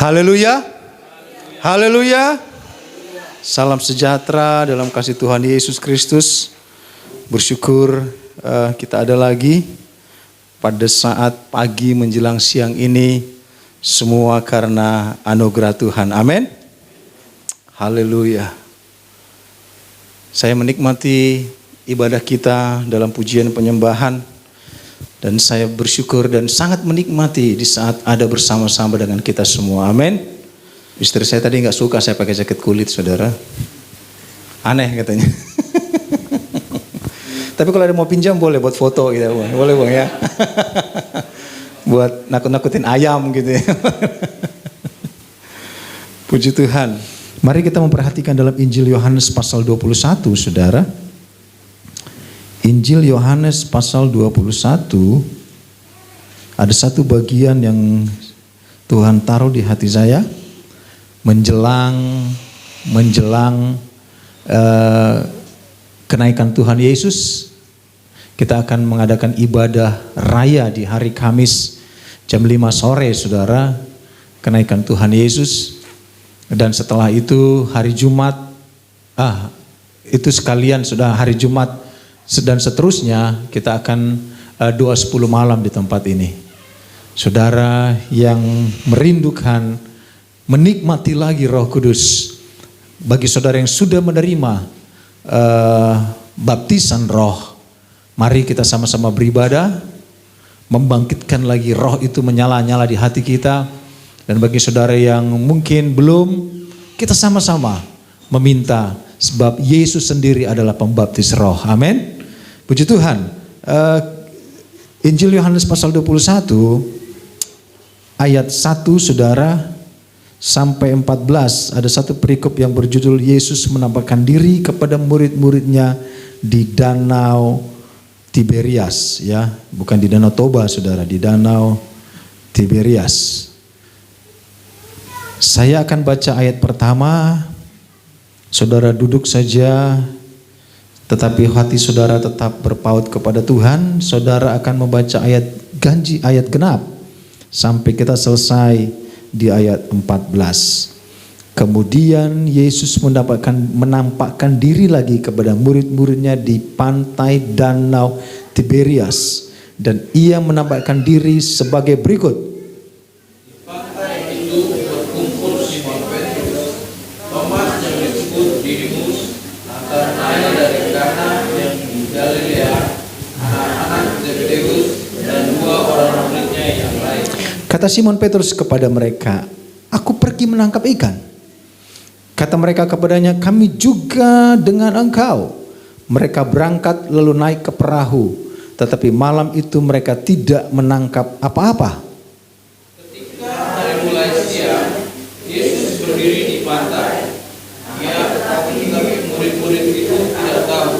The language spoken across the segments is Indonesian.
Haleluya. Haleluya. Salam sejahtera dalam kasih Tuhan Yesus Kristus. Bersyukur kita ada lagi pada saat pagi menjelang siang ini. Semua karena anugerah Tuhan. Amin. Haleluya. Saya menikmati ibadah kita dalam pujian penyembahan. Dan saya bersyukur dan sangat menikmati di saat ada bersama-sama dengan kita semua. Amin. Istri saya tadi gak suka saya pakai jaket kulit, saudara. Aneh katanya. Tapi kalau ada mau pinjam boleh buat foto gitu. Boleh bang ya. Buat nakut-nakutin ayam gitu ya. Puji Tuhan. Mari kita memperhatikan dalam Injil Yohanes pasal 21, saudara. Injil Yohanes pasal 21, ada satu bagian yang Tuhan taruh di hati saya. Menjelang kenaikan Tuhan Yesus, kita akan mengadakan ibadah raya di hari Kamis jam 5 sore, saudara, kenaikan Tuhan Yesus. Dan setelah itu hari Jumat, itu sekalian sudah hari Jumat dan seterusnya kita akan doa 10 malam di tempat ini. Saudara yang merindukan menikmati lagi Roh Kudus, bagi saudara yang sudah menerima baptisan Roh, mari kita sama-sama beribadah, membangkitkan lagi Roh itu menyala-nyala di hati kita. Dan bagi saudara yang mungkin belum, kita sama-sama meminta, sebab Yesus sendiri adalah pembaptis Roh. Amin. Puji Tuhan. Injil Yohanes pasal 21 ayat 1, saudara, sampai 14, ada satu perikop yang berjudul Yesus menampakkan diri kepada murid-muridnya di Danau Tiberias, ya, bukan di Danau Toba, saudara, di Danau Tiberias. Saya akan baca ayat pertama. Saudara duduk saja, tetapi hati saudara tetap berpaut kepada Tuhan. Saudara akan membaca ayat genap sampai kita selesai di ayat 14. Kemudian Yesus menampakkan diri lagi kepada murid-muridnya di pantai Danau Tiberias, dan ia menampakkan diri sebagai berikut. Kata Simon Petrus kepada mereka, "Aku pergi menangkap ikan." Kata mereka kepadanya, "Kami juga dengan engkau." Mereka berangkat lalu naik ke perahu, tetapi malam itu mereka tidak menangkap apa-apa. Ketika hari mulai siang, Yesus berdiri di pantai. Tetapi murid-murid itu tidak tahu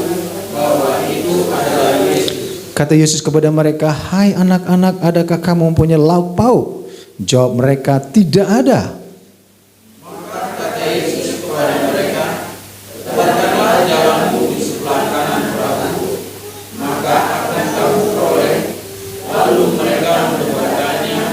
bahwa itu adalah Yesus. Kata Yesus kepada mereka, "Hai anak-anak, adakah kamu mempunyai lauk pauk?" Jawab mereka, "Tidak ada." Maka kata Yesus kepada mereka, "Letakkanlah jalanmu di sebelah kanan perahu, maka akan kamu peroleh." Lalu mereka mendebarkannya,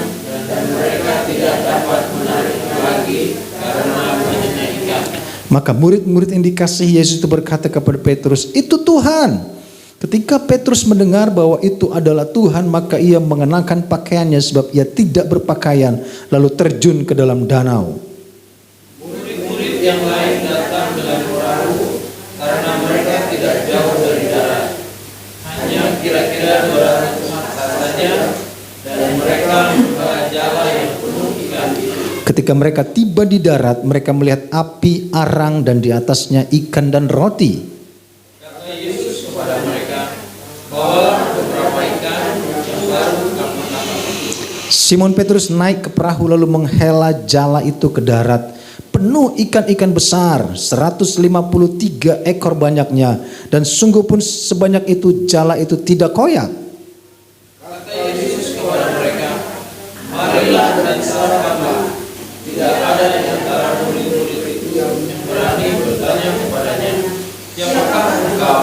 dan mereka tidak dapat menarik lagi karena banyaknya ikan. Maka murid-murid yang dikasihi Yesus itu berkata kepada Petrus, "Itu Tuhan." Ketika Petrus mendengar bahwa itu adalah Tuhan, maka ia mengenakan pakaiannya sebab ia tidak berpakaian, lalu terjun ke dalam danau. Murid-murid yang lain datang dengan perahu karena mereka tidak jauh dari darat, hanya kira-kira 200 mata saja, dan mereka membawa jala yang penuh ikan. Ketika mereka tiba di darat, mereka melihat api arang dan di atasnya ikan dan roti. Kata Yesus kepada mereka, "Bawalah beberapa ikan yang baru kamu tangkap." Simon Petrus naik ke perahu lalu menghela jala itu ke darat, penuh ikan-ikan besar, 153 ekor banyaknya, dan sungguh pun sebanyak itu jala itu tidak koyak. Kata Yesus kepada mereka, "Marilah dan sarapanlah." Tidak ada di antara murid-murid itu yang berani bertanya kepadanya, "Siapakah engkau?"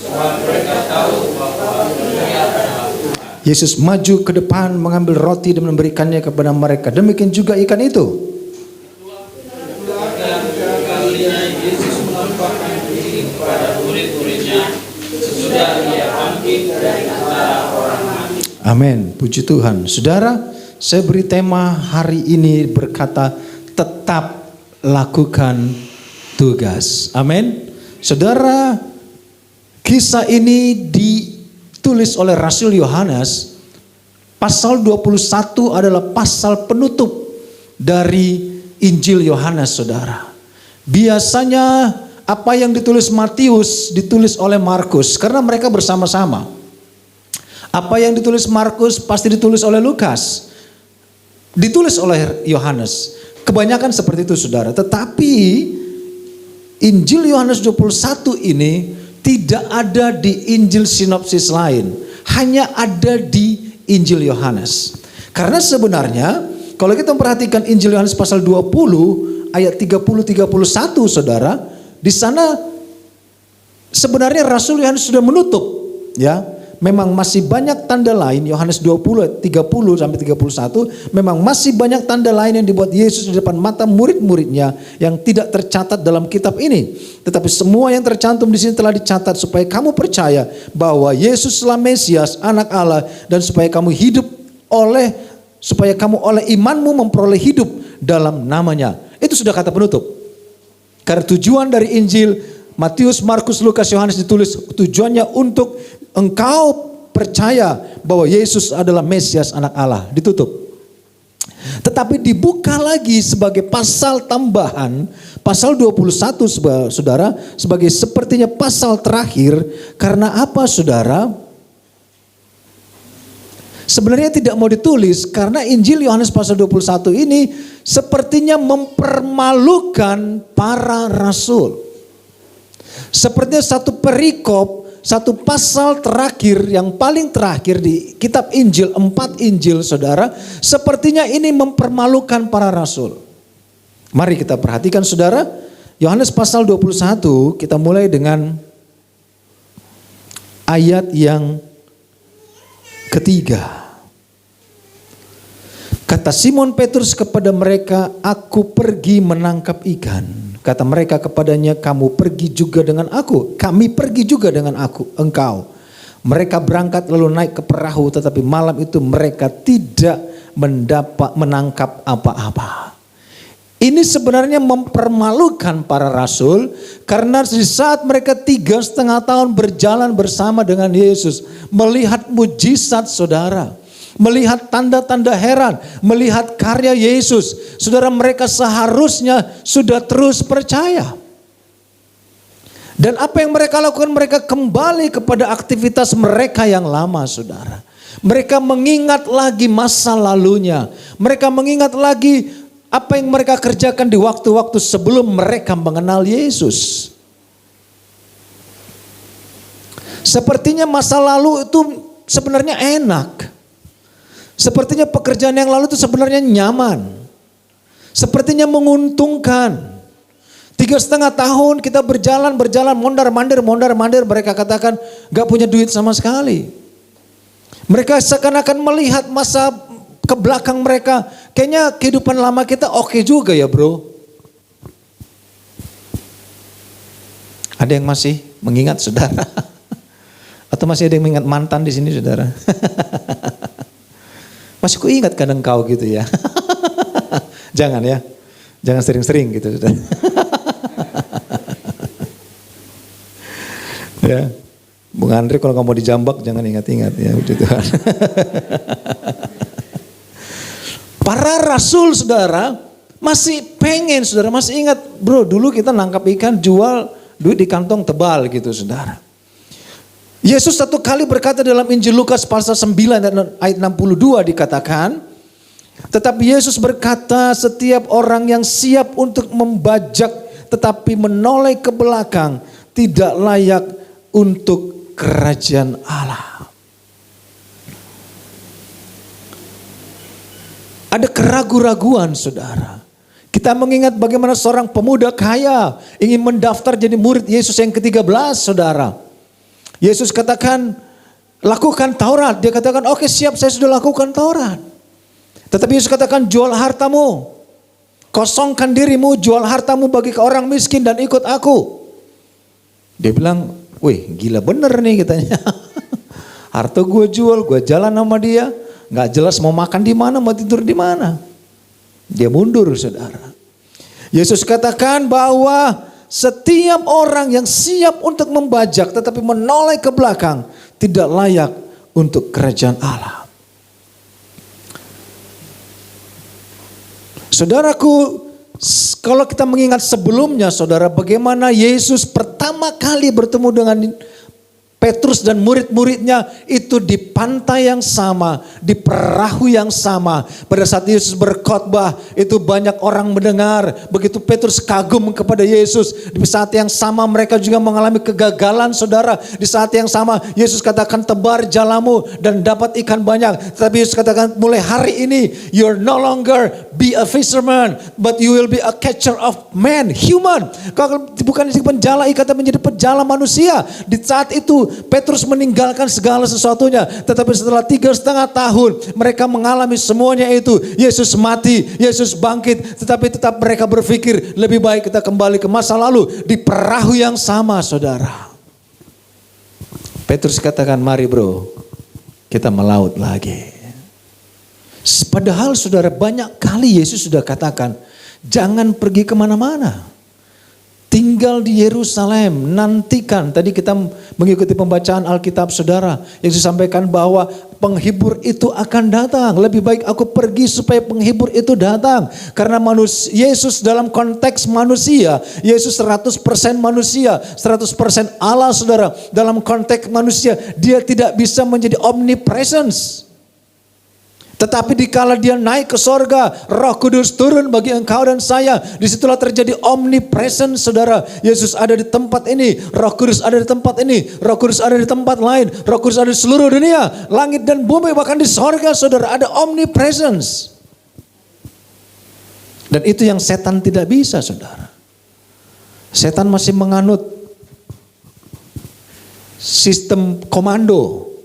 Sebab mereka tahu bahwa dia adalah Tuhan. Yesus maju ke depan mengambil roti dan memberikannya kepada mereka. Demikian juga ikan itu. menampakkan diri kepada murid-muridnya sesudah ia bangkit dari antara orang mati. Amin. Puji Tuhan. Saudara, saya beri tema hari ini berkata tetap lakukan tugas. Amin. Saudara, kisah ini ditulis oleh Rasul Yohanes. Pasal 21 adalah pasal penutup dari Injil Yohanes, saudara. Biasanya apa yang ditulis Matius ditulis oleh Markus karena mereka bersama-sama. Apa yang ditulis Markus pasti ditulis oleh Lukas. Ditulis oleh Yohanes. Kebanyakan seperti itu, saudara. Tetapi Injil Yohanes 21 ini tidak ada di Injil sinopsis lain. Hanya ada di Injil Yohanes. Karena sebenarnya kalau kita memperhatikan Injil Yohanes pasal 20 ayat 30-31, saudara, di sana sebenarnya Rasul Yohanes sudah menutup, ya. Memang masih banyak tanda lain, Yohanes 20 30 sampai 31, memang masih banyak tanda lain yang dibuat Yesus di depan mata murid-muridnya yang tidak tercatat dalam kitab ini. Tetapi semua yang tercantum di sini telah dicatat supaya kamu percaya bahwa Yesuslah Mesias, Anak Allah, dan supaya kamu oleh imanmu memperoleh hidup dalam namanya. Itu sudah kata penutup. Karena tujuan dari Injil Matius, Markus, Lukas, Yohanes ditulis tujuannya untuk engkau percaya bahwa Yesus adalah Mesias, Anak Allah. Ditutup. Tetapi dibuka lagi sebagai pasal tambahan, pasal 21, saudara, sebagai sepertinya pasal terakhir. Karena apa, saudara? Sebenarnya tidak mau ditulis karena Injil Yohanes pasal 21 ini sepertinya mempermalukan para rasul. Sepertinya satu perikop, satu pasal terakhir yang paling terakhir di kitab Injil, 4 Injil, saudara, sepertinya ini mempermalukan para rasul. Mari kita perhatikan, saudara, Yohanes pasal 21, kita mulai dengan ayat yang ketiga. Kata Simon Petrus kepada mereka, aku pergi menangkap ikan. Kata mereka kepadanya, kamu pergi juga dengan aku. Kami pergi juga dengan engkau. Mereka berangkat lalu naik ke perahu, tetapi malam itu mereka tidak menangkap apa-apa. Ini sebenarnya mempermalukan para rasul, karena di saat mereka 3,5 tahun berjalan bersama dengan Yesus, melihat mujizat, saudara, melihat tanda-tanda heran, melihat karya Yesus, saudara, mereka seharusnya sudah terus percaya. Dan apa yang mereka lakukan? Mereka kembali kepada aktivitas mereka yang lama, saudara. Mereka mengingat lagi masa lalunya. Mereka mengingat lagi apa yang mereka kerjakan di waktu-waktu sebelum mereka mengenal Yesus. Sepertinya masa lalu itu sebenarnya enak. Sepertinya pekerjaan yang lalu itu sebenarnya nyaman. Sepertinya menguntungkan. 3,5 tahun kita berjalan, mondar-mandir. Mereka katakan gak punya duit sama sekali. Mereka seakan-akan melihat masa ke belakang mereka. Kayaknya kehidupan lama kita oke juga ya, bro. Ada yang masih mengingat, saudara? Atau masih ada yang mengingat mantan di sini, saudara? Masih ku ingat kan engkau gitu ya. Jangan ya. Jangan sering-sering gitu, saudara. Ya. Bung Andri kalau kamu mau dijambak jangan ingat-ingat ya, puji Tuhan. Para rasul, saudara, masih pengen, saudara, masih ingat, bro, dulu kita nangkap ikan, jual, duit di kantong tebal gitu, saudara. Yesus satu kali berkata dalam Injil Lukas pasal 9 ayat 62 dikatakan, tetapi Yesus berkata, setiap orang yang siap untuk membajak tetapi menoleh ke belakang tidak layak untuk kerajaan Allah. Ada keraguan-raguan, saudara. Kita mengingat bagaimana seorang pemuda kaya ingin mendaftar jadi murid Yesus yang ke-13, saudara. Yesus katakan, lakukan Taurat. Dia katakan, oke, siap, saya sudah lakukan Taurat. Tetapi Yesus katakan, jual hartamu. Kosongkan dirimu, jual hartamu bagi ke orang miskin dan ikut aku. Dia bilang, wih gila bener nih katanya. Harta gue jual, gue jalan sama dia. Gak jelas mau makan di mana, mau tidur di mana. Dia mundur saudara. Yesus katakan bahwa setiap orang yang siap untuk membajak tetapi menoleh ke belakang tidak layak untuk kerajaan Allah. Saudaraku, kalau kita mengingat sebelumnya saudara, bagaimana Yesus pertama kali bertemu dengan Petrus dan murid-muridnya itu di pantai yang sama, di perahu yang sama. Pada saat Yesus berkhotbah itu banyak orang mendengar. Begitu Petrus kagum kepada Yesus. Di saat yang sama mereka juga mengalami kegagalan saudara. Di saat yang sama Yesus katakan tebar jalamu dan dapat ikan banyak. Tetapi Yesus katakan mulai hari ini you're no longer be a fisherman but you will be a catcher of men, human. Kalau bukan penjala ikan tapi menjadi penjala manusia. Di saat itu Petrus meninggalkan segala sesuatunya. Tetapi setelah 3,5 tahun mereka mengalami semuanya itu. Yesus mati, Yesus bangkit. Tetapi tetap mereka berpikir lebih baik kita kembali ke masa lalu. Di perahu yang sama saudara. Petrus katakan mari bro, kita melaut lagi. Padahal saudara banyak kali Yesus sudah katakan jangan pergi kemana-mana. Tinggal di Yerusalem, nantikan. Tadi kita mengikuti pembacaan Alkitab saudara. Yesus sampaikan bahwa penghibur itu akan datang. Lebih baik aku pergi supaya penghibur itu datang. Karena Yesus dalam konteks manusia, Yesus 100% manusia, 100% Allah saudara. Dalam konteks manusia, dia tidak bisa menjadi omnipresence. Tetapi dikala dia naik ke sorga, Roh Kudus turun bagi engkau dan saya. Disitulah terjadi omnipresence saudara. Yesus ada di tempat ini, Roh Kudus ada di tempat ini, Roh Kudus ada di tempat lain, Roh Kudus ada di seluruh dunia. Langit dan bumi bahkan di sorga saudara ada omnipresence. Dan itu yang setan tidak bisa saudara. Setan masih menganut sistem komando.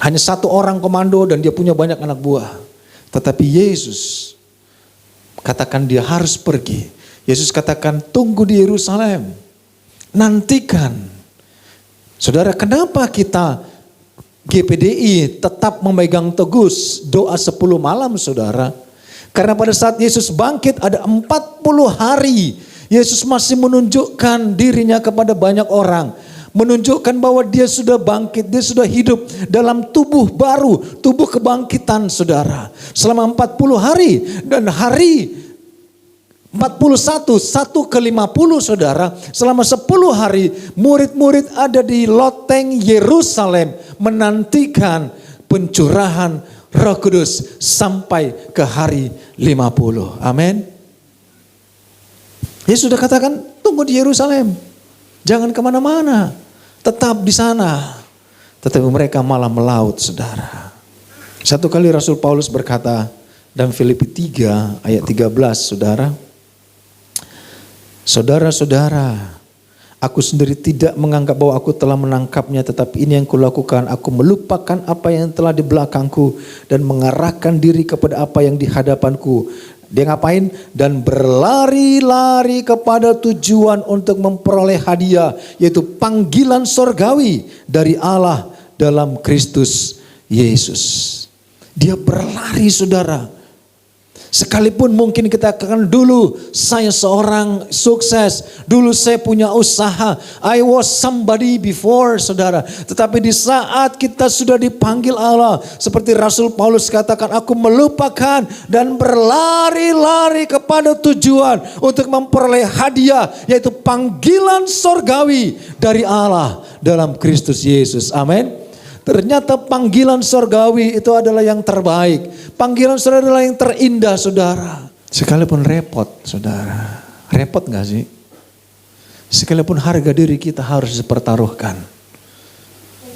Hanya satu orang komando dan dia punya banyak anak buah. Tetapi Yesus katakan dia harus pergi. Yesus katakan tunggu di Yerusalem. Nantikan. Saudara, kenapa kita GPDI tetap memegang teguh doa 10 malam saudara? Karena pada saat Yesus bangkit ada 40 hari. Yesus masih menunjukkan dirinya kepada banyak orang. Menunjukkan bahwa dia sudah bangkit, dia sudah hidup dalam tubuh baru, tubuh kebangkitan saudara. Selama 40 hari dan hari 41, 1 ke 50 saudara. Selama 10 hari murid-murid ada di loteng Yerusalem menantikan pencurahan Roh Kudus sampai ke hari 50. Amin. Yesus sudah katakan tunggu di Yerusalem. Jangan kemana-mana, tetap di sana. Tetapi mereka malah melaut saudara. Satu kali Rasul Paulus berkata dalam Filipi 3 ayat 13 saudara. Saudara-saudara, aku sendiri tidak menganggap bahwa aku telah menangkapnya. Tetapi ini yang kulakukan, aku melupakan apa yang telah di belakangku dan mengarahkan diri kepada apa yang di hadapanku. Dia ngapain? Dan berlari-lari kepada tujuan untuk memperoleh hadiah. Yaitu panggilan sorgawi dari Allah dalam Kristus Yesus. Dia berlari saudara. Sekalipun mungkin kita katakan dulu saya seorang sukses. Dulu saya punya usaha. I was somebody before saudara. Tetapi di saat kita sudah dipanggil Allah. Seperti Rasul Paulus katakan. Aku melupakan dan berlari-lari kepada tujuan. Untuk memperoleh hadiah. Yaitu panggilan sorgawi dari Allah dalam Kristus Yesus. Amin. Ternyata panggilan sorgawi itu adalah yang terbaik. Panggilan sorgawi adalah yang terindah saudara. Sekalipun repot saudara. Repot gak sih? Sekalipun harga diri kita harus dipertaruhkan.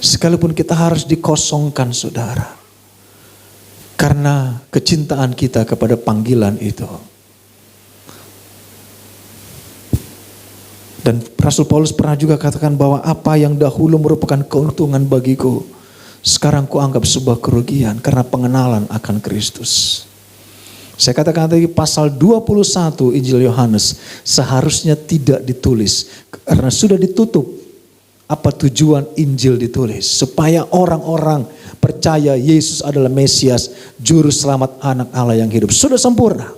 Sekalipun kita harus dikosongkan saudara. Karena kecintaan kita kepada panggilan itu. Dan Rasul Paulus pernah juga katakan bahwa apa yang dahulu merupakan keuntungan bagiku. Sekarang ku anggap sebuah kerugian karena pengenalan akan Kristus. Saya katakan tadi pasal 21 Injil Yohanes seharusnya tidak ditulis karena sudah ditutup. Apa tujuan Injil ditulis? Supaya orang-orang percaya Yesus adalah Mesias, juru selamat anak Allah yang hidup. Sudah sempurna.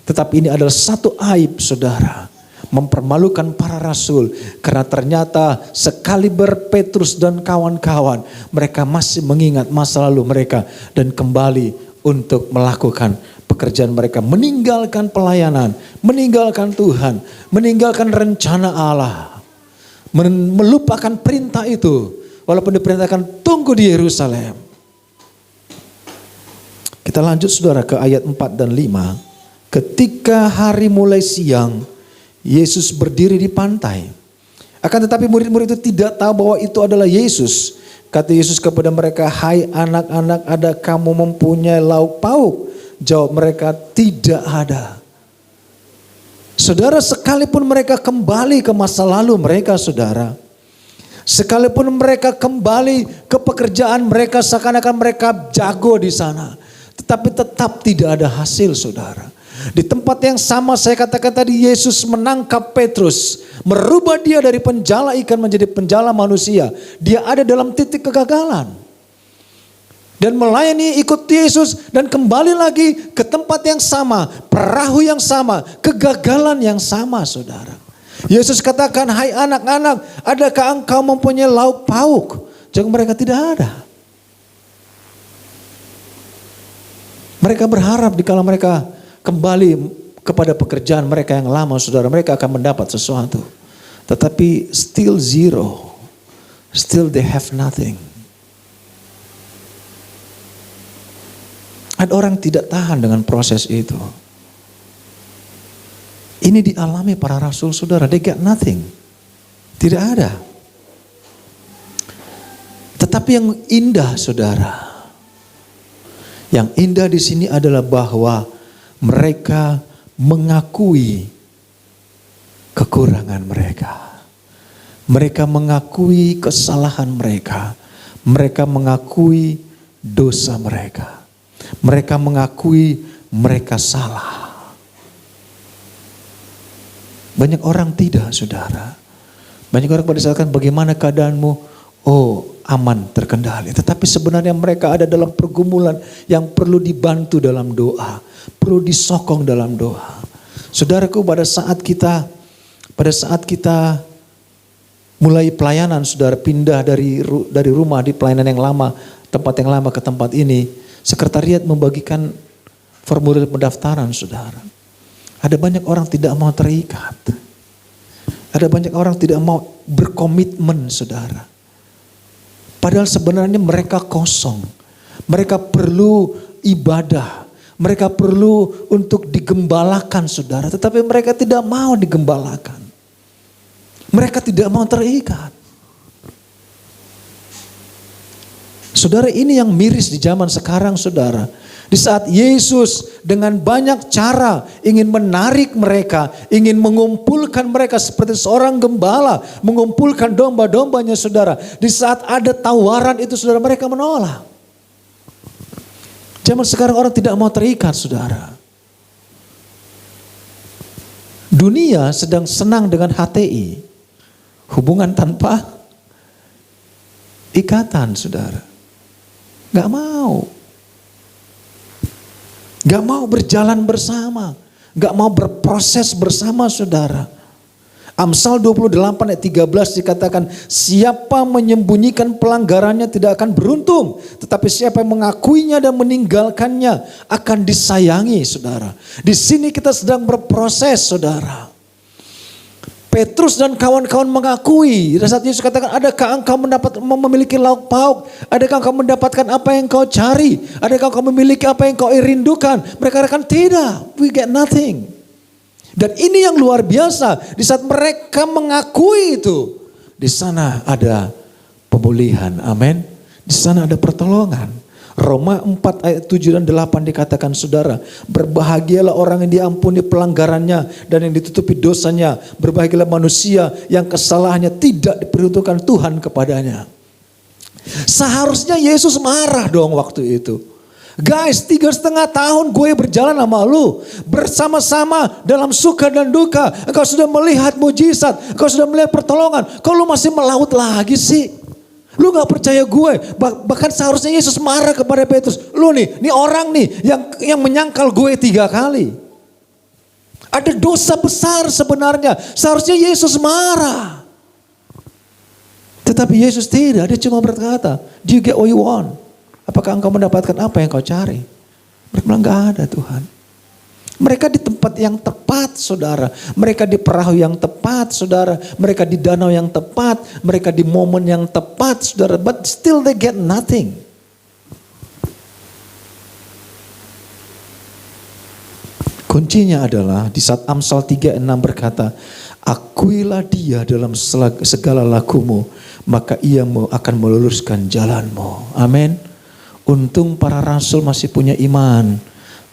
Tetapi ini adalah satu aib, saudara. Mempermalukan para rasul. Karena ternyata sekaliber Petrus dan kawan-kawan, mereka masih mengingat masa lalu mereka dan kembali untuk melakukan pekerjaan mereka. Meninggalkan pelayanan, meninggalkan Tuhan, meninggalkan rencana Allah. Melupakan perintah itu. Walaupun diperintahkan tunggu di Yerusalem. Kita lanjut saudara ke ayat 4 dan 5. Ketika hari mulai siang, Yesus berdiri di pantai. Akan tetapi murid-murid itu tidak tahu bahwa itu adalah Yesus. Kata Yesus kepada mereka, "Hai anak-anak, ada kamu mempunyai lauk pauk?" Jawab mereka, "Tidak ada." Saudara, sekalipun mereka kembali ke masa lalu mereka, saudara. Sekalipun mereka kembali ke pekerjaan mereka, seakan-akan mereka jago di sana. Tetapi tetap tidak ada hasil, saudara. Di tempat yang sama saya katakan tadi, Yesus menangkap Petrus. Merubah dia dari penjala ikan menjadi penjala manusia. Dia ada dalam titik kegagalan. Dan melayani ikut Yesus dan kembali lagi ke tempat yang sama. Perahu yang sama, kegagalan yang sama, saudara. Yesus katakan, "Hai anak-anak, adakah engkau mempunyai lauk pauk?" Jawab mereka, "Tidak ada." Mereka berharap dikala mereka kembali kepada pekerjaan mereka yang lama, saudara, mereka akan mendapat sesuatu. Tetapi still zero. Still they have nothing. Ada orang tidak tahan dengan proses itu. Ini dialami para rasul, saudara. They got nothing. Tidak ada. Tetapi yang indah, saudara. Yang indah di sini adalah bahwa mereka mengakui kekurangan mereka. Mereka mengakui kesalahan mereka. Mereka mengakui dosa mereka. Mereka mengakui mereka salah. Banyak orang tidak, saudara. Banyak orang pada saat bagaimana keadaanmu? Oh, aman, terkendali. Tetapi sebenarnya mereka ada dalam pergumulan yang perlu dibantu dalam doa. Perlu disokong dalam doa. Saudaraku, pada saat kita mulai pelayanan, saudara, pindah dari rumah di pelayanan yang lama, tempat yang lama ke tempat ini, sekretariat membagikan formulir pendaftaran, saudara. Ada banyak orang tidak mau terikat. Ada banyak orang tidak mau berkomitmen, saudara. Padahal sebenarnya mereka kosong. Mereka perlu ibadah. Mereka perlu untuk digembalakan, saudara. Tetapi mereka tidak mau digembalakan. Mereka tidak mau terikat. Saudara, ini yang miris di zaman sekarang, saudara. Di saat Yesus dengan banyak cara ingin menarik mereka, ingin mengumpulkan mereka seperti seorang gembala, mengumpulkan domba-dombanya, saudara. Di saat ada tawaran itu, saudara, mereka menolak. Zaman sekarang orang tidak mau terikat, saudara. Dunia sedang senang dengan HTI, hubungan tanpa ikatan, saudara. Gak mau. Gak mau berjalan bersama. Gak mau berproses bersama, saudara. Amsal 28 ayat 13 dikatakan, siapa menyembunyikan pelanggarannya tidak akan beruntung. Tetapi siapa yang mengakuinya dan meninggalkannya akan disayangi, saudara. Di sini kita sedang berproses, saudara. Petrus dan kawan-kawan mengakui. Dan saat Yesus katakan, adakah engkau memiliki lauk pauk? Adakah engkau mendapatkan apa yang kau cari? Adakah engkau memiliki apa yang kau rindukan? Mereka katakan tidak, we get nothing. Dan ini yang luar biasa. Di saat mereka mengakui itu, di sana ada pemulihan, amin. Di sana ada pertolongan. Roma 4 ayat 7 dan 8 dikatakan, saudara, berbahagialah orang yang diampuni pelanggarannya dan yang ditutupi dosanya. Berbahagialah manusia yang kesalahannya tidak diperuntukkan Tuhan kepadanya. Seharusnya Yesus marah dong waktu itu. Guys, 3,5 tahun gue berjalan sama lu. Bersama-sama dalam suka dan duka. Engkau sudah melihat mujizat. Engkau sudah melihat pertolongan. Kok lu masih melaut lagi sih? Lu gak percaya gue. Bahkan seharusnya Yesus marah kepada Petrus. Lu nih, ini orang nih yang menyangkal gue 3 kali. Ada dosa besar sebenarnya. Seharusnya Yesus marah. Tetapi Yesus tidak. Dia cuma berkata, do you get what you want? Apakah engkau mendapatkan apa yang kau cari? Mereka bilang gak ada Tuhan. Mereka di tempat yang tepat saudara. Mereka di perahu yang tepat saudara. Mereka di danau yang tepat. Mereka di momen yang tepat saudara. But still they get nothing. Kuncinya adalah di saat Amsal 3:6 berkata, akuilah dia dalam segala lakumu, maka ia akan meluruskan jalanmu. Amin. Untung para rasul masih punya iman.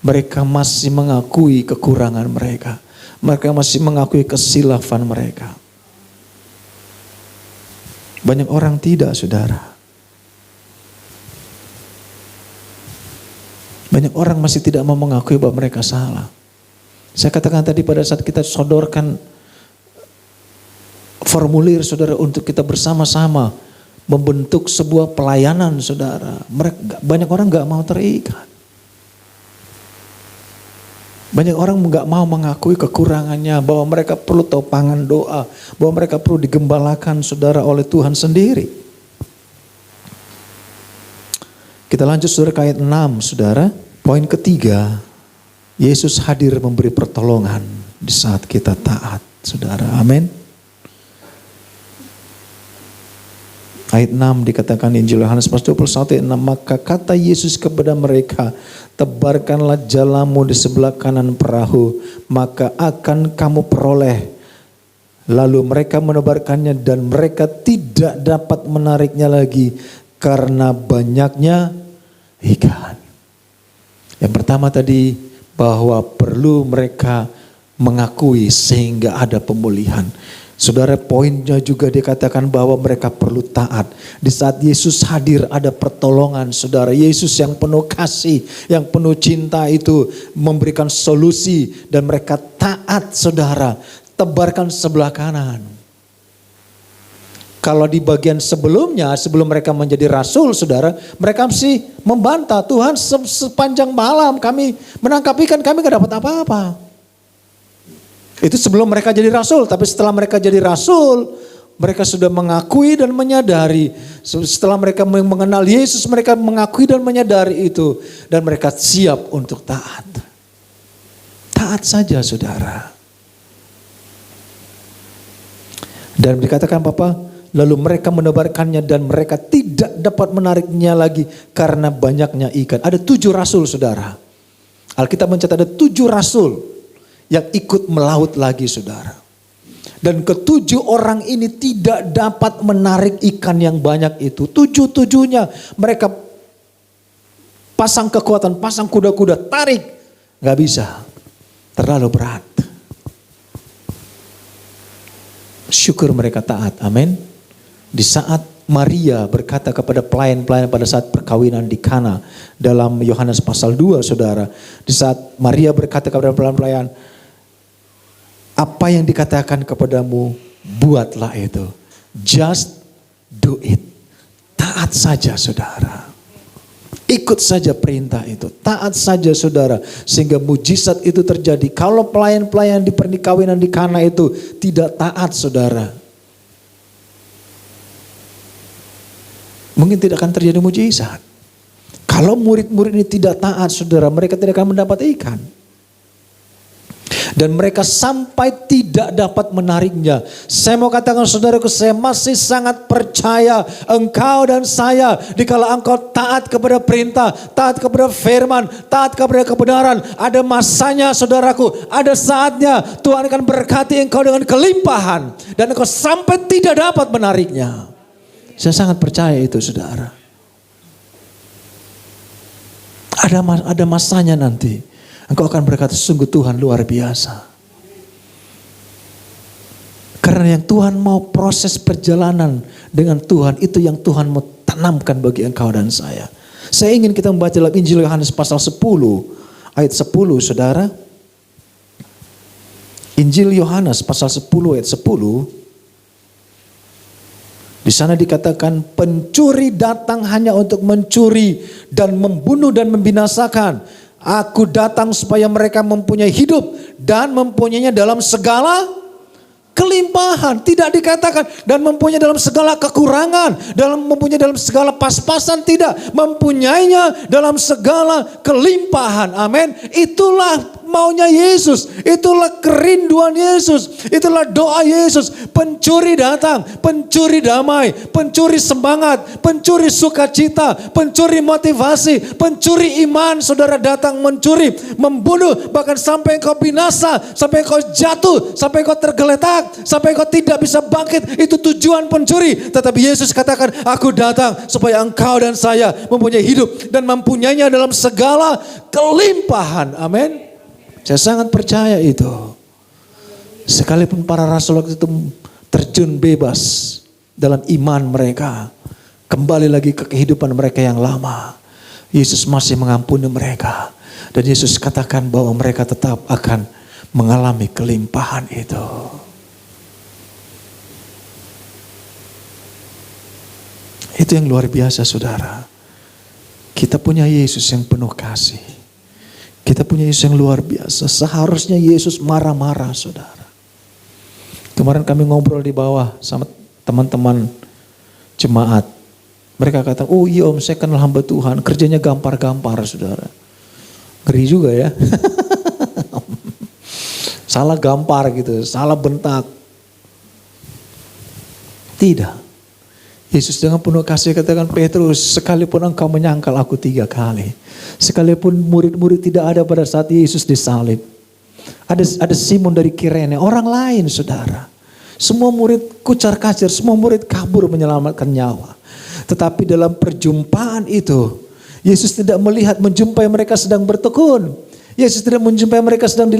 Mereka masih mengakui kekurangan mereka. Mereka masih mengakui kesilapan mereka. Banyak orang tidak saudara. Banyak orang masih tidak mau mengakui bahwa mereka salah. Saya katakan tadi pada saat kita sodorkan formulir saudara untuk kita bersama-sama membentuk sebuah pelayanan saudara. Banyak orang gak mau terikat. Banyak orang gak mau mengakui kekurangannya. Bahwa mereka perlu topangan doa. Bahwa mereka perlu digembalakan saudara oleh Tuhan sendiri. Kita lanjut saudara ke ayat 6 saudara. Poin ketiga. Yesus hadir memberi pertolongan di saat kita taat saudara. Amin. Ayat 6 dikatakan Injil Yohanes pasal 21 ayat 6. Maka kata Yesus kepada mereka, tebarkanlah jalamu di sebelah kanan perahu, maka akan kamu peroleh. Lalu mereka menebarkannya dan mereka tidak dapat menariknya lagi karena banyaknya ikan. Yang pertama tadi bahwa perlu mereka mengakui sehingga ada pemulihan. Saudara, poinnya juga dikatakan bahwa mereka perlu taat. Di saat Yesus hadir ada pertolongan saudara. Yesus yang penuh kasih, yang penuh cinta itu memberikan solusi. Dan mereka taat saudara. Tebarkan sebelah kanan. Kalau di bagian sebelumnya, sebelum mereka menjadi rasul saudara. Mereka mesti membantah, Tuhan sepanjang malam kami menangkap ikan, kami gak dapat apa-apa. Itu sebelum mereka jadi rasul, tapi setelah mereka jadi rasul, mereka sudah mengakui dan menyadari. Setelah mereka mengenal Yesus, mereka mengakui dan menyadari itu. Dan mereka siap untuk taat. Taat saja saudara. Dan dikatakan Papa, lalu mereka menebarkannya dan mereka tidak dapat menariknya lagi karena banyaknya ikan. Ada 7 rasul saudara. Alkitab mencatat ada 7 rasul yang ikut melaut lagi saudara. Dan ke-7 orang ini tidak dapat menarik ikan yang banyak itu. 7-7-nya mereka pasang kekuatan, pasang kuda-kuda, tarik. Gak bisa, terlalu berat. Syukur mereka taat, amin. Di saat Maria berkata kepada pelayan-pelayan pada saat perkawinan di Kana. Dalam Yohanes pasal 2 saudara. Di saat Maria berkata kepada pelayan-pelayan, apa yang dikatakan kepadamu, buatlah itu. Just do it. Taat saja saudara. Ikut saja perintah itu. Taat saja saudara. Sehingga mujizat itu terjadi. Kalau pelayan-pelayan di perkawinan di Kana itu tidak taat saudara, mungkin tidak akan terjadi mujizat. Kalau murid-murid ini tidak taat saudara, mereka tidak akan mendapat ikan. Dan mereka sampai tidak dapat menariknya. Saya mau katakan saudaraku, saya masih sangat percaya engkau dan saya, dikala engkau taat kepada perintah, taat kepada firman, taat kepada kebenaran, ada masanya saudaraku, ada saatnya Tuhan akan berkati engkau dengan kelimpahan. Dan engkau sampai tidak dapat menariknya. Saya sangat percaya itu saudara. Ada masanya nanti. Engkau akan berkata, sungguh Tuhan luar biasa. Karena yang Tuhan mau proses perjalanan dengan Tuhan, itu yang Tuhan mau tanamkan bagi engkau dan saya. Saya ingin kita membaca dalam Injil Yohanes pasal 10 ayat 10, saudara. Injil Yohanes pasal 10 ayat 10. Di sana dikatakan pencuri datang hanya untuk mencuri dan membunuh dan membinasakan. Aku datang supaya mereka mempunyai hidup dan mempunyainya dalam segala kelimpahan. Tidak dikatakan dan mempunyai dalam segala kekurangan, mempunyai dalam segala pas-pasan, tidak. Mempunyainya dalam segala kelimpahan. Amin. Itulah maunya Yesus, itulah kerinduan Yesus, itulah doa Yesus. Pencuri datang, pencuri damai, pencuri semangat, pencuri sukacita, pencuri motivasi, pencuri iman. Saudara datang mencuri, membunuh, bahkan sampai engkau binasa, sampai engkau jatuh, sampai engkau tergeletak, sampai engkau tidak bisa bangkit. Itu tujuan pencuri. Tetapi Yesus katakan, aku datang supaya engkau dan saya mempunyai hidup dan mempunyainya dalam segala kelimpahan. Amin. Saya sangat percaya itu. Sekalipun para rasul waktu itu terjun bebas dalam iman mereka, kembali lagi ke kehidupan mereka yang lama, Yesus masih mengampuni mereka. Dan Yesus katakan bahwa mereka tetap akan mengalami kelimpahan itu. Itu yang luar biasa, saudara. Kita punya Yesus yang penuh kasih. Kita punya Yesus yang luar biasa. Seharusnya Yesus marah-marah, saudara. Kemarin kami ngobrol di bawah sama teman-teman jemaat. Mereka kata, oh iya om, saya kenal hamba Tuhan. Kerjanya gampar-gampar, saudara. Ngeri juga ya. Salah gampar gitu, salah bentak. Tidak. Yesus dengan penuh kasih katakan, Petrus, sekalipun engkau menyangkal aku 3 kali. Sekalipun murid-murid tidak ada pada saat Yesus disalib. Ada Simon dari Kirene, orang lain, saudara. Semua murid kucar-kacir, semua murid kabur menyelamatkan nyawa. Tetapi dalam perjumpaan itu, Yesus tidak melihat menjumpai mereka sedang bertekun. Yesus tidak menjumpai mereka sedang di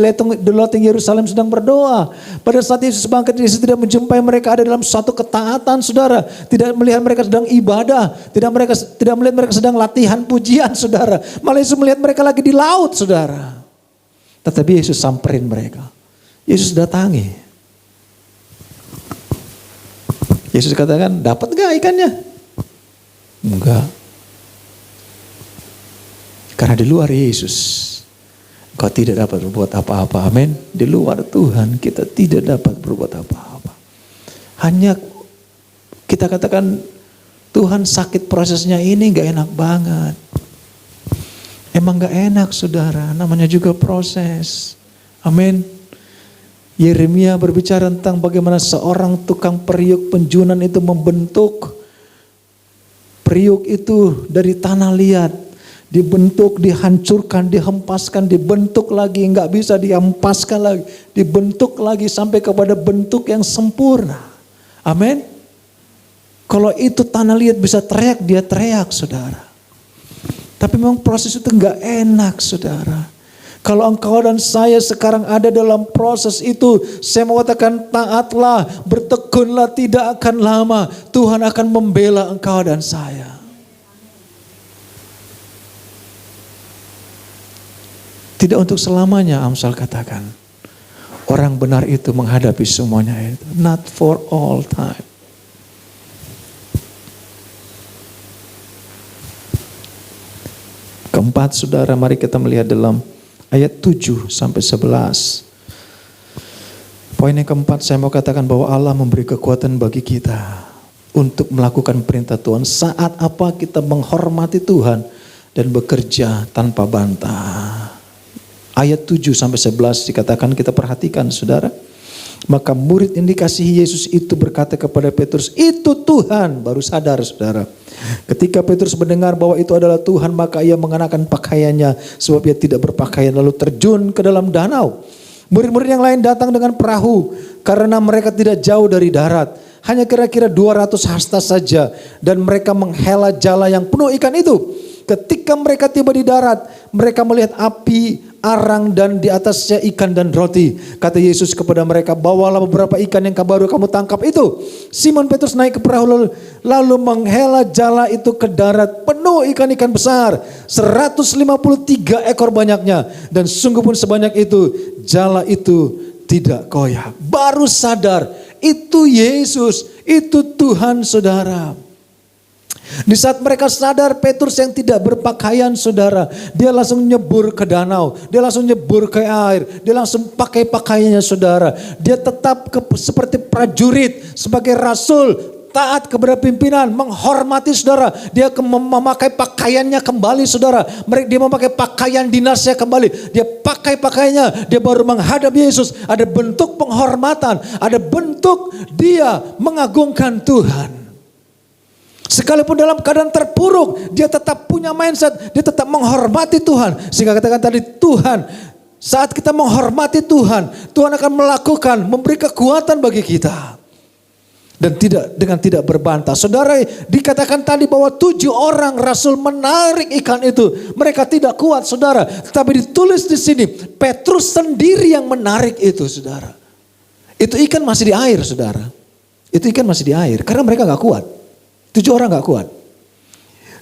loteng Yerusalem sedang berdoa. Pada saat Yesus bangkit, Yesus tidak menjumpai mereka ada dalam suatu ketaatan, saudara. Tidak melihat mereka sedang ibadah. Tidak melihat mereka sedang latihan pujian, saudara. Malah Yesus melihat mereka lagi di laut, saudara. Tetapi Yesus samperin mereka. Yesus datangi. Yesus katakan, dapat gak ikannya? Enggak. Karena di luar Yesus, kau tidak dapat berbuat apa-apa. Amin. Di luar Tuhan kita tidak dapat berbuat apa-apa. Hanya kita katakan Tuhan sakit prosesnya ini gak enak banget. Emang gak enak, saudara. Namanya juga proses. Amin. Yeremia berbicara tentang bagaimana seorang tukang periuk penjunan itu membentuk periuk itu dari tanah liat. Dibentuk, dihancurkan, dihempaskan, dibentuk lagi, nggak bisa dihempaskan lagi, dibentuk lagi sampai kepada bentuk yang sempurna. Amin. Kalau itu tanah liat bisa teriak, dia teriak, saudara. Tapi memang proses itu nggak enak, saudara. Kalau engkau dan saya sekarang ada dalam proses itu, saya mau katakan taatlah, bertekunlah, tidak akan lama Tuhan akan membela engkau dan saya. Tidak untuk selamanya, Amsal katakan. Orang benar itu menghadapi semuanya itu. Not for all time. Keempat, saudara, mari kita melihat dalam ayat 7 sampai 11. Poin yang keempat, saya mau katakan bahwa Allah memberi kekuatan bagi kita untuk melakukan perintah Tuhan. Saat apa kita menghormati Tuhan dan bekerja tanpa bantah. Ayat 7 sampai 11 dikatakan, kita perhatikan, saudara. Maka murid yang dikasihi Yesus itu berkata kepada Petrus, itu Tuhan. Baru sadar, saudara. Ketika Petrus mendengar bahwa itu adalah Tuhan, maka ia mengenakan pakaiannya sebab ia tidak berpakaian, lalu terjun ke dalam danau. Murid-murid yang lain datang dengan perahu karena mereka tidak jauh dari darat. Hanya kira-kira 200 hasta saja, dan mereka menghela jala yang penuh ikan itu. Ketika mereka tiba di darat, mereka melihat api arang dan di atasnya ikan dan roti. Kata Yesus kepada mereka, bawalah beberapa ikan yang baru kamu tangkap itu. Simon Petrus naik ke perahu lalu menghela jala itu ke darat penuh ikan-ikan besar, 153 ekor banyaknya. Dan sungguh pun sebanyak itu jala itu tidak koyak. Baru sadar itu Yesus, itu Tuhan, saudara. Di saat mereka sadar, Petrus yang tidak berpakaian, saudara, dia langsung nyebur ke danau, dia langsung nyebur ke air, dia langsung pakai pakaiannya, saudara. Dia tetap seperti prajurit, sebagai rasul, taat kepada pimpinan, menghormati, saudara. Dia memakai pakaiannya kembali, saudara. Dia memakai pakaian dinasnya kembali. Dia pakai pakaiannya, dia baru menghadap Yesus. Ada bentuk penghormatan, ada bentuk dia mengagungkan Tuhan. Sekalipun dalam keadaan terpuruk, dia tetap punya mindset, dia tetap menghormati Tuhan. Sehingga katakan tadi, Tuhan, saat kita menghormati Tuhan, Tuhan akan melakukan, memberi kekuatan bagi kita. Dan tidak berbantah. Saudara, dikatakan tadi bahwa 7 orang rasul menarik ikan itu. Mereka tidak kuat, saudara. Tetapi ditulis di sini, Petrus sendiri yang menarik itu, saudara. Itu ikan masih di air, saudara. Itu ikan masih di air, karena mereka gak kuat. 7 orang gak kuat.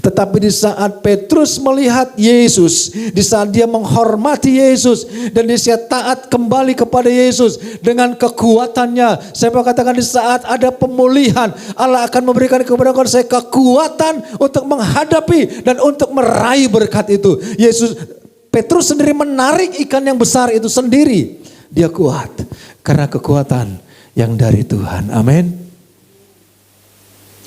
Tetapi di saat Petrus melihat Yesus, di saat dia menghormati Yesus, dan di saat taat kembali kepada Yesus dengan kekuatannya, saya mau katakan di saat ada pemulihan, Allah akan memberikan kepada saya kekuatan untuk menghadapi dan untuk meraih berkat itu. Petrus sendiri menarik ikan yang besar itu sendiri. Dia kuat karena kekuatan yang dari Tuhan. Amin.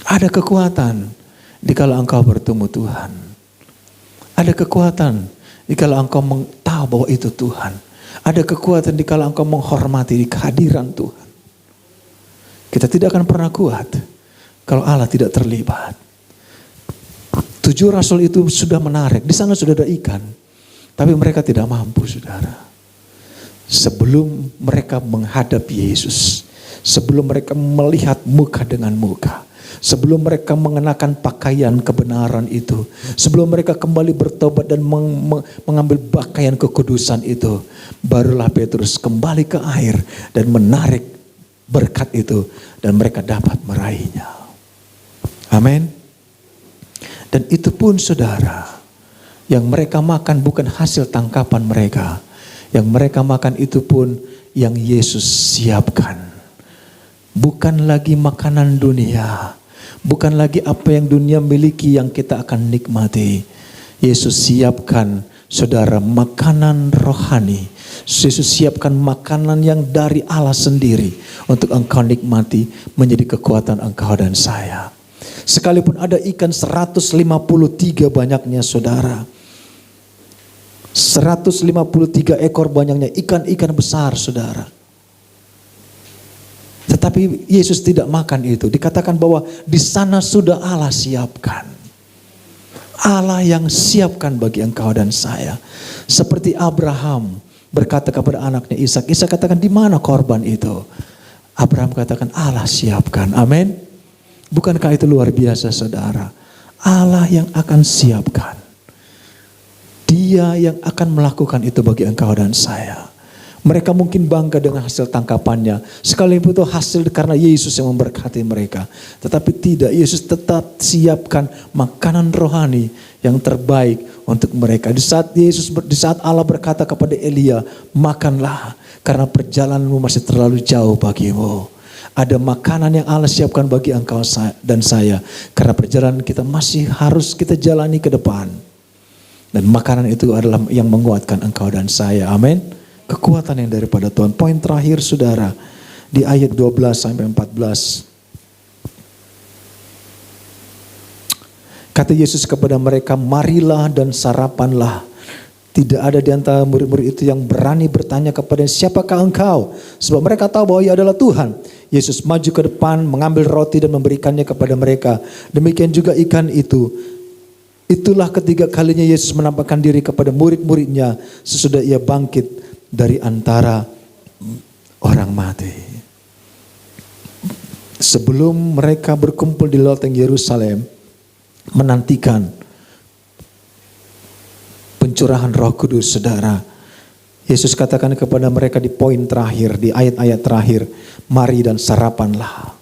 Ada kekuatan dikala engkau bertemu Tuhan. Ada kekuatan dikala engkau tahu bahwa itu Tuhan. Ada kekuatan dikala engkau menghormati di kehadiran Tuhan. Kita tidak akan pernah kuat kalau Allah tidak terlibat. 7 rasul itu sudah menarik. Di sana sudah ada ikan. Tapi mereka tidak mampu, saudara. Sebelum mereka menghadap Yesus. Sebelum mereka melihat muka dengan muka. Sebelum mereka mengenakan pakaian kebenaran itu. Sebelum mereka kembali bertobat dan mengambil pakaian kekudusan itu. Barulah Petrus kembali ke air dan menarik berkat itu. Dan mereka dapat meraihnya. Amin. Dan itu pun, saudara, yang mereka makan bukan hasil tangkapan mereka. Yang mereka makan itu pun yang Yesus siapkan. Bukan lagi makanan dunia. Bukan lagi apa yang dunia miliki yang kita akan nikmati. Yesus siapkan, saudara, makanan rohani. Yesus siapkan makanan yang dari Allah sendiri untuk engkau nikmati, menjadi kekuatan engkau dan saya. Sekalipun ada ikan 153 banyaknya, saudara. 153 ekor banyaknya ikan-ikan besar, saudara. Tetapi Yesus tidak makan itu. Dikatakan bahwa di sana sudah Allah siapkan. Allah yang siapkan bagi engkau dan saya. Seperti Abraham berkata kepada anaknya Ishak. Ishak katakan, di mana korban itu? Abraham katakan, Allah siapkan. Amin. Bukankah itu luar biasa, saudara? Allah yang akan siapkan. Dia yang akan melakukan itu bagi engkau dan saya. Mereka mungkin bangga dengan hasil tangkapannya. Sekalipun itu hasil karena Yesus yang memberkati mereka. Tetapi tidak, Yesus tetap siapkan makanan rohani yang terbaik untuk mereka. Di saat Allah berkata kepada Elia, makanlah karena perjalananmu masih terlalu jauh bagimu. Ada makanan yang Allah siapkan bagi engkau dan saya. Karena perjalanan kita masih harus kita jalani ke depan. Dan makanan itu adalah yang menguatkan engkau dan saya. Amin. Kekuatan yang daripada Tuhan. Poin terakhir, saudara, di ayat 12 sampai 14. Kata Yesus kepada mereka, marilah dan sarapanlah. Tidak ada di antara murid-murid itu yang berani bertanya kepada siapakah engkau? Sebab mereka tahu bahwa ia adalah Tuhan. Yesus maju ke depan, mengambil roti dan memberikannya kepada mereka. Demikian juga ikan itu. Itulah ketiga kalinya Yesus menampakkan diri kepada murid-muridnya sesudah ia bangkit dari antara orang mati. Sebelum mereka berkumpul di loteng Yerusalem, menantikan pencurahan Roh Kudus, saudara, Yesus katakan kepada mereka di poin terakhir, di ayat-ayat terakhir, mari dan sarapanlah.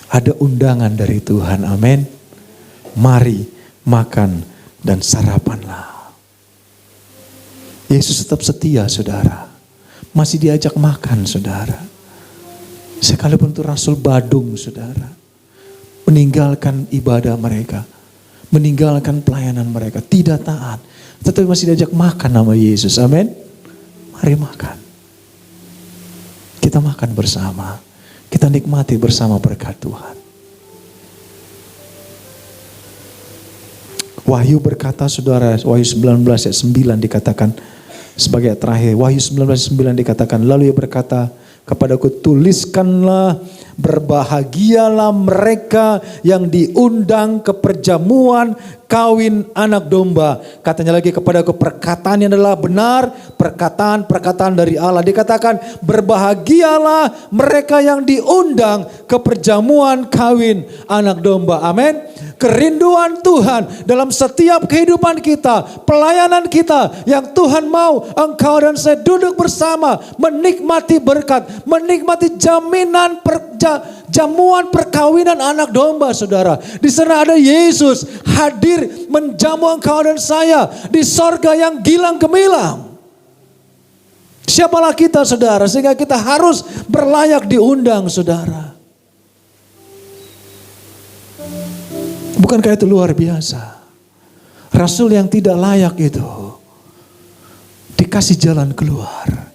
Ada undangan dari Tuhan, amin. Mari makan dan sarapanlah. Yesus tetap setia, saudara. Masih diajak makan, saudara. Sekalipun itu Rasul Badung, saudara. Meninggalkan ibadah mereka. Meninggalkan pelayanan mereka. Tidak taat. Tetapi masih diajak makan nama Yesus, amin. Mari makan. Kita makan bersama. Kita nikmati bersama berkat Tuhan. Wahyu berkata, saudara, Wahyu 19 ayat 9 dikatakan sebagai terakhir. Wahyu 19 ayat 9 dikatakan, lalu ia berkata kepadaku, tuliskanlah, berbahagialah mereka yang diundang ke perjamuan kawin anak domba. Katanya lagi kepadaku, perkataan yang adalah benar, perkataan dari Allah. Dikatakan, berbahagialah mereka yang diundang ke perjamuan kawin anak domba. Amin. Kerinduan Tuhan dalam setiap kehidupan kita, pelayanan kita, yang Tuhan mau engkau dan saya duduk bersama, menikmati berkat, menikmati jaminan jamuan perkawinan anak domba, saudara. Di sana ada Yesus hadir menjamu engkau dan saya di sorga yang gilang gemilang. Siapalah kita, saudara, sehingga kita harus berlayak diundang, saudara. Bukankah itu luar biasa? Rasul yang tidak layak itu dikasih jalan keluar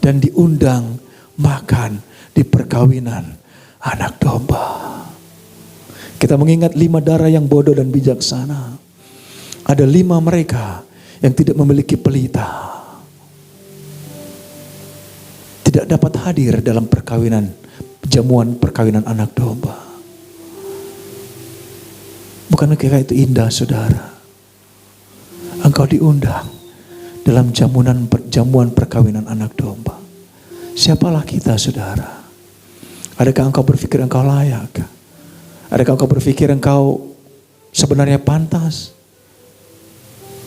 dan diundang makan di perkawinan anak domba. Kita mengingat 5 darah yang bodoh dan bijaksana. Ada 5 mereka yang tidak memiliki pelita, tidak dapat hadir dalam perkawinan, jamuan perkawinan anak domba. Bukankah itu indah, saudara? Engkau diundang dalam jamuan perkawinan anak domba. Siapalah kita, saudara? Adakah engkau berpikir engkau layak? Adakah engkau berpikir engkau sebenarnya pantas?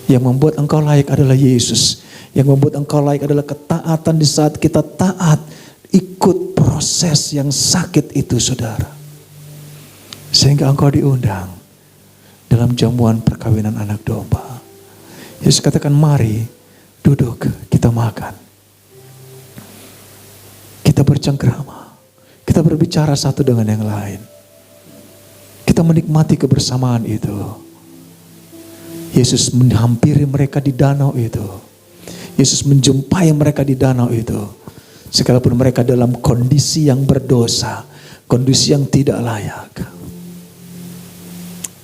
Yang membuat engkau layak adalah Yesus. Yang membuat engkau layak adalah ketaatan di saat kita taat. Ikut proses yang sakit itu, saudara. Sehingga engkau diundang dalam jamuan perkawinan anak domba. Yesus katakan, mari duduk, kita makan. Kita bercengkrama. Kita berbicara satu dengan yang lain. Kita menikmati kebersamaan itu. Yesus menghampiri mereka di danau itu. Yesus menjumpai mereka di danau itu. Sekalipun mereka dalam kondisi yang berdosa, kondisi yang tidak layak.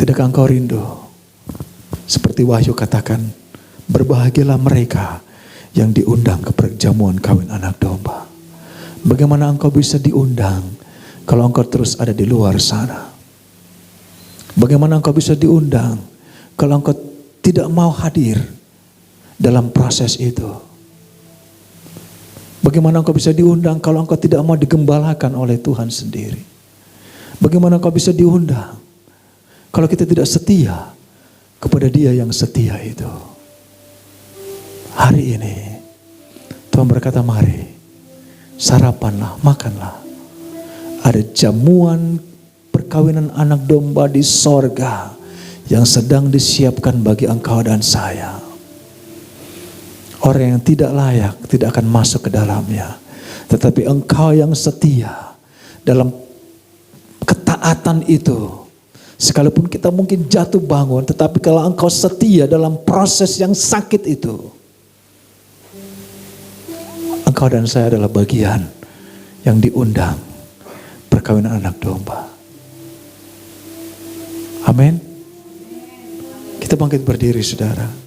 Tidakkah engkau rindu? Seperti Wahyu katakan, berbahagialah mereka yang diundang ke perjamuan kawin anak domba. Bagaimana engkau bisa diundang kalau engkau terus ada di luar sana? Bagaimana engkau bisa diundang kalau engkau tidak mau hadir dalam proses itu? Bagaimana engkau bisa diundang kalau engkau tidak mau digembalakan oleh Tuhan sendiri? Bagaimana engkau bisa diundang kalau kita tidak setia kepada Dia yang setia itu? Hari ini Tuhan berkata, mari sarapanlah, makanlah. Ada jamuan perkawinan anak domba di sorga yang sedang disiapkan bagi engkau dan saya. Orang yang tidak layak tidak akan masuk ke dalamnya. Tetapi engkau yang setia dalam ketaatan itu, sekalipun kita mungkin jatuh bangun, tetapi kalau engkau setia dalam proses yang sakit itu, engkau dan saya adalah bagian yang diundang perkawinan anak domba. Amin. Kita bangkit berdiri, saudara.